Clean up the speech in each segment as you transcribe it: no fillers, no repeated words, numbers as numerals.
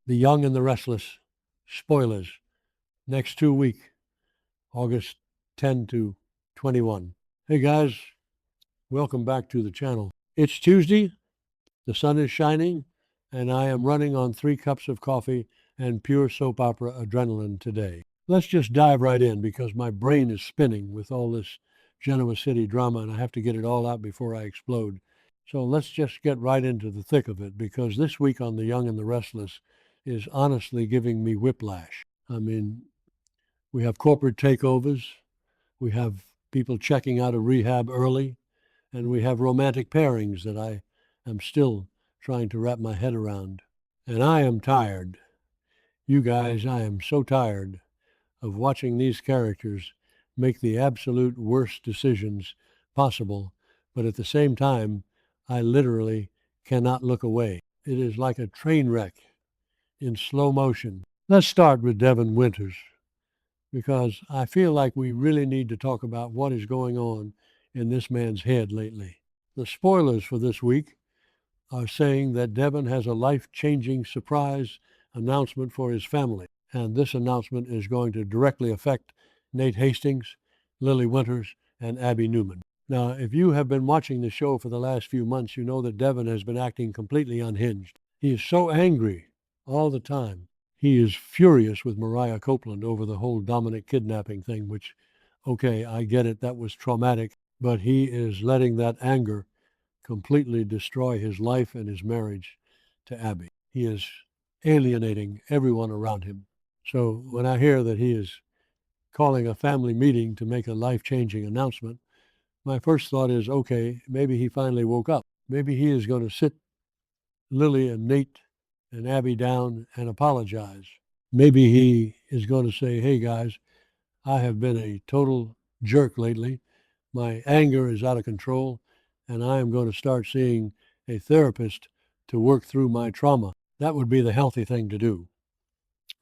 The Young and the Restless, spoilers, next 2 week, August 10 to 21. Hey guys, welcome back to the channel. It's Tuesday, the sun is shining, and I am running on 3 cups of coffee and pure soap opera adrenaline today. Let's just dive right in because my brain is spinning with all this Genoa City drama and I have to get it all out before I explode. So let's just get right into the thick of it because this week on The Young and the Restless is honestly giving me whiplash. I mean, we have corporate takeovers, we have people checking out of rehab early, and we have romantic pairings that I am still trying to wrap my head around. And I am tired. You guys, I am so tired of watching these characters make the absolute worst decisions possible, but at the same time, I literally cannot look away. It is like a train wreck in slow motion. Let's start with Devin Winters, because I feel like we really need to talk about what is going on in this man's head lately. The spoilers for this week are saying that Devin has a life-changing surprise announcement for his family, and this announcement is going to directly affect Nate Hastings, Lily Winters, and Abby Newman. Now, if you have been watching the show for the last few months, you know that Devin has been acting completely unhinged. He is so angry all the time. He is furious with Mariah Copeland over the whole Dominic kidnapping thing, which, okay, I get it, that was traumatic, but he is letting that anger completely destroy his life and his marriage to Abby. He is alienating everyone around him. So when I hear that he is calling a family meeting to make a life-changing announcement, my first thought is, okay, maybe he finally woke up. Maybe he is going to sit Lily and Nate and Abby down and apologize. Maybe he is going to say, hey guys, I have been a total jerk lately. My anger is out of control, and I am going to start seeing a therapist to work through my trauma. That would be the healthy thing to do,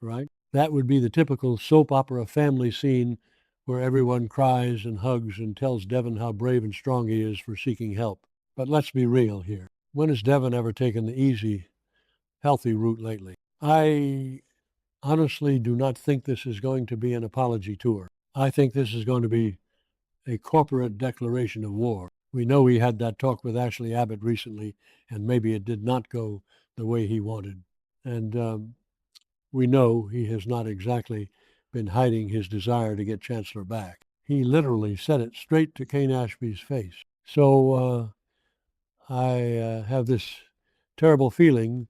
right? That would be the typical soap opera family scene where everyone cries and hugs and tells Devin how brave and strong he is for seeking help. But let's be real here. When has Devin ever taken the easy, healthy route lately? I honestly do not think this is going to be an apology tour. I think this is going to be a corporate declaration of war. We know he had that talk with Ashley Abbott recently, and maybe it did not go the way he wanted. And we know he has not exactly been hiding his desire to get Chancellor back. He literally said it straight to Kane Ashby's face. So I have this terrible feeling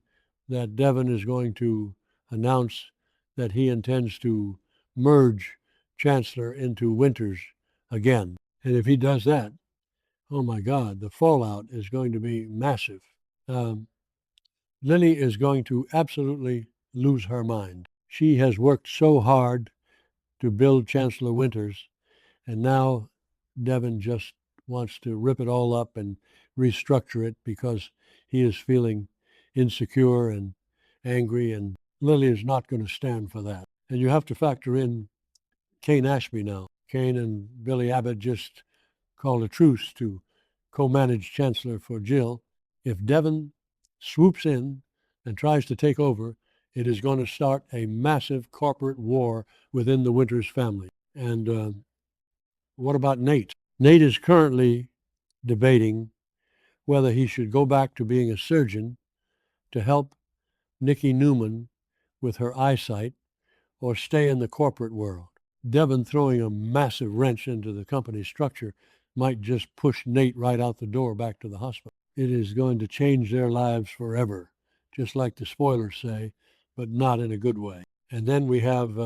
that Devin is going to announce that he intends to merge Chancellor into Winters again. And if he does that, oh my God, the fallout is going to be massive. Lily is going to absolutely lose her mind. She has worked so hard to build Chancellor Winters, and now Devin just wants to rip it all up and restructure it because he is feeling insecure and angry, and Lily is not going to stand for that. And you have to factor in Kane Ashby now. Kane and Billy Abbott just called a truce to co-manage Chancellor for Jill. If Devin swoops in and tries to take over, it is going to start a massive corporate war within the Winters family. And what about Nate? Nate is currently debating whether he should go back to being a surgeon to help Nikki Newman with her eyesight or stay in the corporate world. Devin throwing a massive wrench into the company structure might just push Nate right out the door back to the hospital. It is going to change their lives forever, just like the spoilers say, but not in a good way. And then we have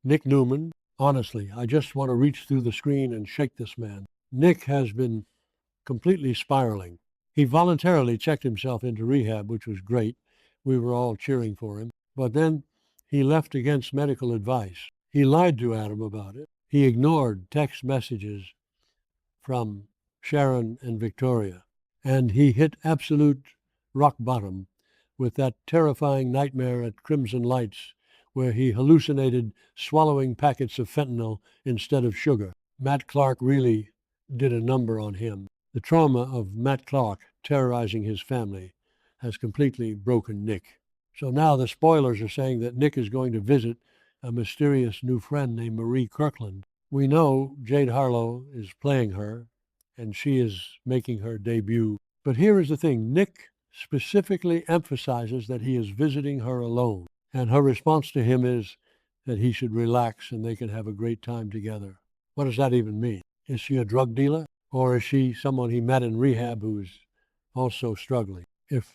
Nick Newman. Honestly, I just want to reach through the screen and shake this man. Nick has been completely spiraling. He voluntarily checked himself into rehab, which was great. We were all cheering for him. But then he left against medical advice. He lied to Adam about it. He ignored text messages from Sharon and Victoria. And he hit absolute rock bottom with that terrifying nightmare at Crimson Lights, where he hallucinated swallowing packets of fentanyl instead of sugar. Matt Clark really did a number on him. The trauma of Matt Clark terrorizing his family has completely broken Nick. So now the spoilers are saying that Nick is going to visit a mysterious new friend named Marie Kirkland. We know Jade Harlow is playing her, and she is making her debut. But here is the thing. Nick specifically emphasizes that he is visiting her alone, and her response to him is that he should relax and they can have a great time together. What does that even mean? Is she a drug dealer? Or is she someone he met in rehab who's also struggling? If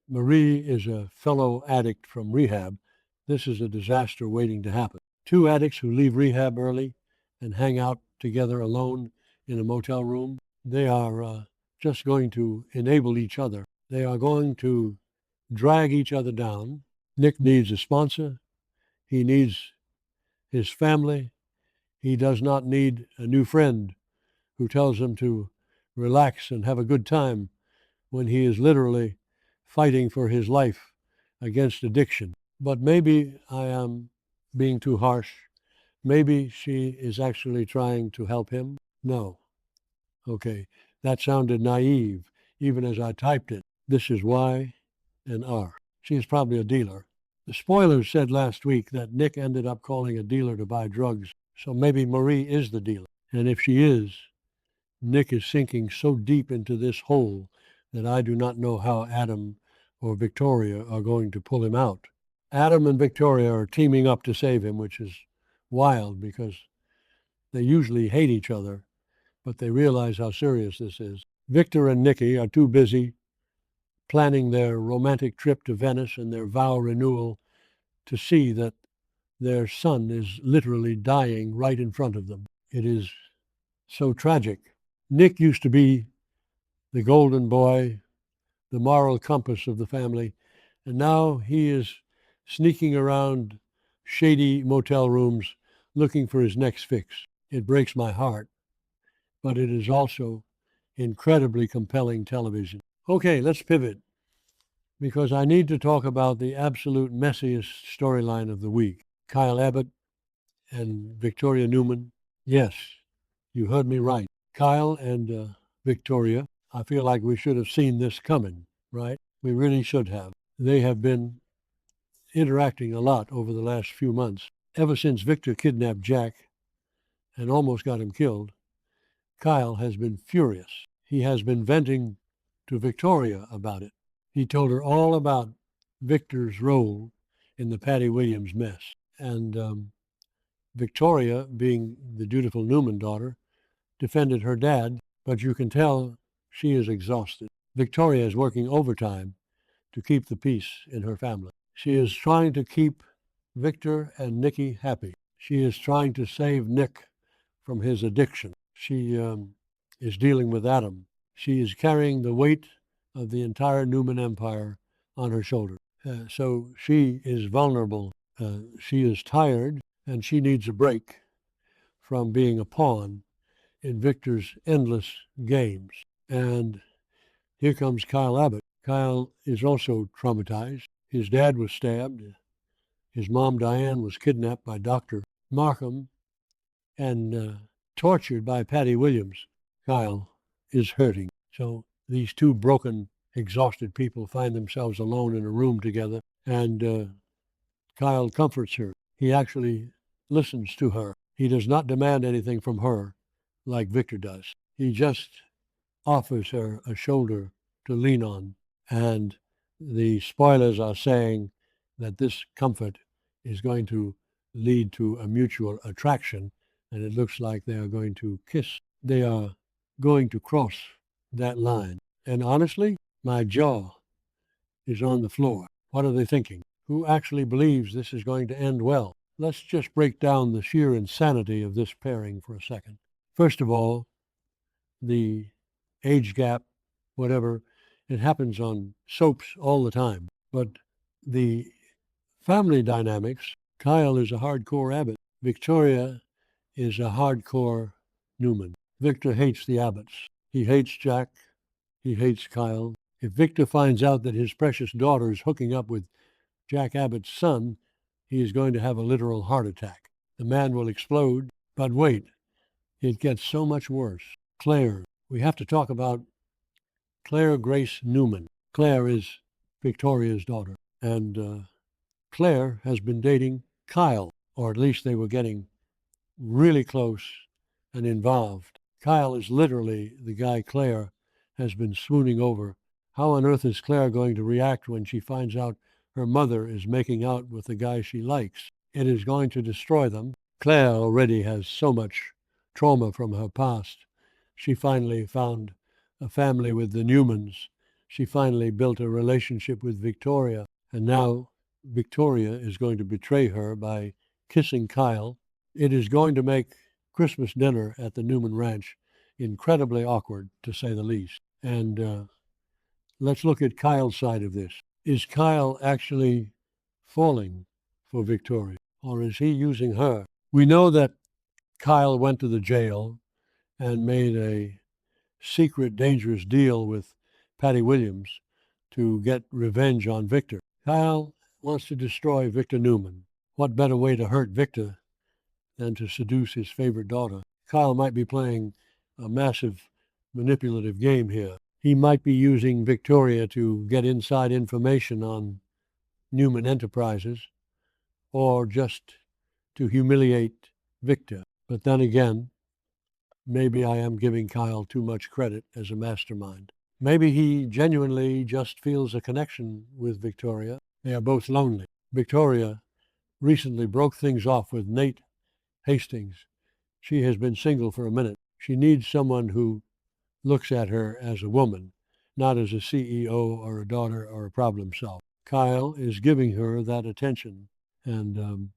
Marie is a fellow addict from rehab, this is a disaster waiting to happen. Two addicts who leave rehab early and hang out together alone in a motel room, they are just going to enable each other. They are going to drag each other down. Nick needs a sponsor. He needs his family. He does not need a new friend who tells him to relax and have a good time when he is literally fighting for his life against addiction. But maybe I am being too harsh. Maybe she is actually trying to help him. No. Okay, that sounded naive, even as I typed it. This is Y&R. She is probably a dealer. The spoilers said last week that Nick ended up calling a dealer to buy drugs, so maybe Marie is the dealer. And if she is, Nick is sinking so deep into this hole that I do not know how Adam or Victoria are going to pull him out. Adam and Victoria are teaming up to save him, which is wild because they usually hate each other, but they realize how serious this is. Victor and Nikki are too busy planning their romantic trip to Venice and their vow renewal to see that their son is literally dying right in front of them. It is so tragic. Nick used to be the golden boy, the moral compass of the family, and now he is sneaking around shady motel rooms looking for his next fix. It breaks my heart, but it is also incredibly compelling television. Okay, let's pivot, because I need to talk about the absolute messiest storyline of the week. Kyle Abbott and Victoria Newman. Yes, you heard me right. Kyle and Victoria. I feel like we should have seen this coming, right? We really should have. They have been interacting a lot over the last few months. Ever since Victor kidnapped Jack and almost got him killed, Kyle has been furious. He has been venting to Victoria about it. He told her all about Victor's role in the Patty Williams mess. And Victoria, being the dutiful Newman daughter, defended her dad, but you can tell she is exhausted. Victoria is working overtime to keep the peace in her family. She is trying to keep Victor and Nikki happy. She is trying to save Nick from his addiction. She is dealing with Adam. She is carrying the weight of the entire Newman empire on her shoulders. So she is vulnerable. She is tired, and she needs a break from being a pawn in Victor's endless games. And here comes Kyle Abbott. Kyle is also traumatized. His dad was stabbed. His mom, Diane, was kidnapped by Dr. Markham and tortured by Patty Williams. Kyle is hurting. So these two broken, exhausted people find themselves alone in a room together, and Kyle comforts her. He actually listens to her. He does not demand anything from her like Victor does. He just offers her a shoulder to lean on. And the spoilers are saying that this comfort is going to lead to a mutual attraction, and it looks like they are going to kiss. They are going to cross that line. And honestly, my jaw is on the floor. What are they thinking? Who actually believes this is going to end well? Let's just break down the sheer insanity of this pairing for a second. First of all, the age gap, whatever, it happens on soaps all the time. But the family dynamics, Kyle is a hardcore Abbott. Victoria is a hardcore Newman. Victor hates the Abbotts. He hates Jack. He hates Kyle. If Victor finds out that his precious daughter is hooking up with Jack Abbott's son, he is going to have a literal heart attack. The man will explode. But wait, it gets so much worse. Claire. We have to talk about Claire Grace Newman. Claire is Victoria's daughter. And Claire has been dating Kyle, or at least they were getting really close and involved. Kyle is literally the guy Claire has been swooning over. How on earth is Claire going to react when she finds out her mother is making out with the guy she likes? It is going to destroy them. Claire already has so much trauma from her past. She finally found a family with the Newmans. She finally built a relationship with Victoria. And now Victoria is going to betray her by kissing Kyle. It is going to make Christmas dinner at the Newman Ranch incredibly awkward, to say the least. And let's look at Kyle's side of this. Is Kyle actually falling for Victoria, or is he using her? We know that Kyle went to the jail and made a secret, dangerous deal with Patty Williams to get revenge on Victor. Kyle wants to destroy Victor Newman. What better way to hurt Victor than to seduce his favorite daughter? Kyle might be playing a massive manipulative game here. He might be using Victoria to get inside information on Newman Enterprises, or just to humiliate Victor. But then again, maybe I am giving Kyle too much credit as a mastermind. Maybe he genuinely just feels a connection with Victoria. They are both lonely. Victoria recently broke things off with Nate Hastings. She has been single for a minute. She needs someone who looks at her as a woman, not as a CEO or a daughter or a problem solver. Kyle is giving her that attention, and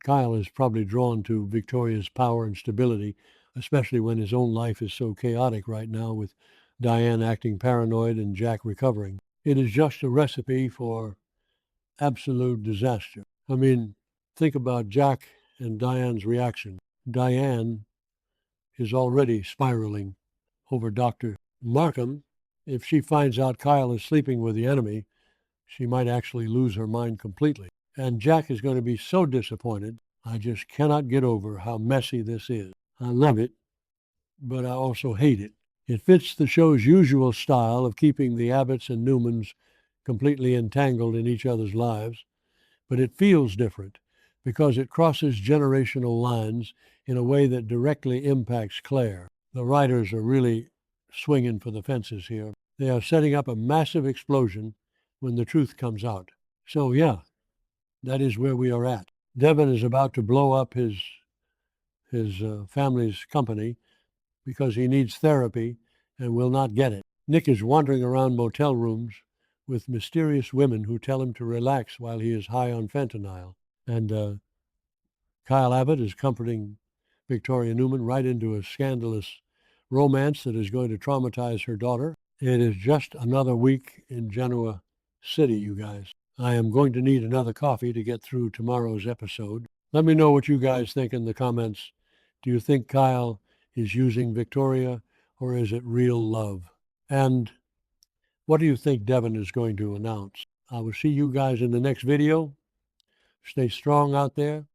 Kyle is probably drawn to Victoria's power and stability, especially when his own life is so chaotic right now with Diane acting paranoid and Jack recovering. It is just a recipe for absolute disaster. I mean, think about Jack and Diane's reaction. Diane is already spiraling over Dr. Markham. If she finds out Kyle is sleeping with the enemy, she might actually lose her mind completely. And Jack is going to be so disappointed. I just cannot get over how messy this is. I love it, but I also hate it. It fits the show's usual style of keeping the Abbotts and Newmans completely entangled in each other's lives, but it feels different because it crosses generational lines in a way that directly impacts Claire. The writers are really swinging for the fences here. They are setting up a massive explosion when the truth comes out. So yeah, that is where we are at. Devin is about to blow up his family's company because he needs therapy and will not get it. Nick is wandering around motel rooms with mysterious women who tell him to relax while he is high on fentanyl. And Kyle Abbott is comforting Victoria Newman right into a scandalous romance that is going to traumatize her daughter. It is just another week in Genoa City, you guys. I am going to need another coffee to get through tomorrow's episode. Let me know what you guys think in the comments. Do you think Kyle is using Victoria, or is it real love? And what do you think Devin is going to announce? I will see you guys in the next video. Stay strong out there.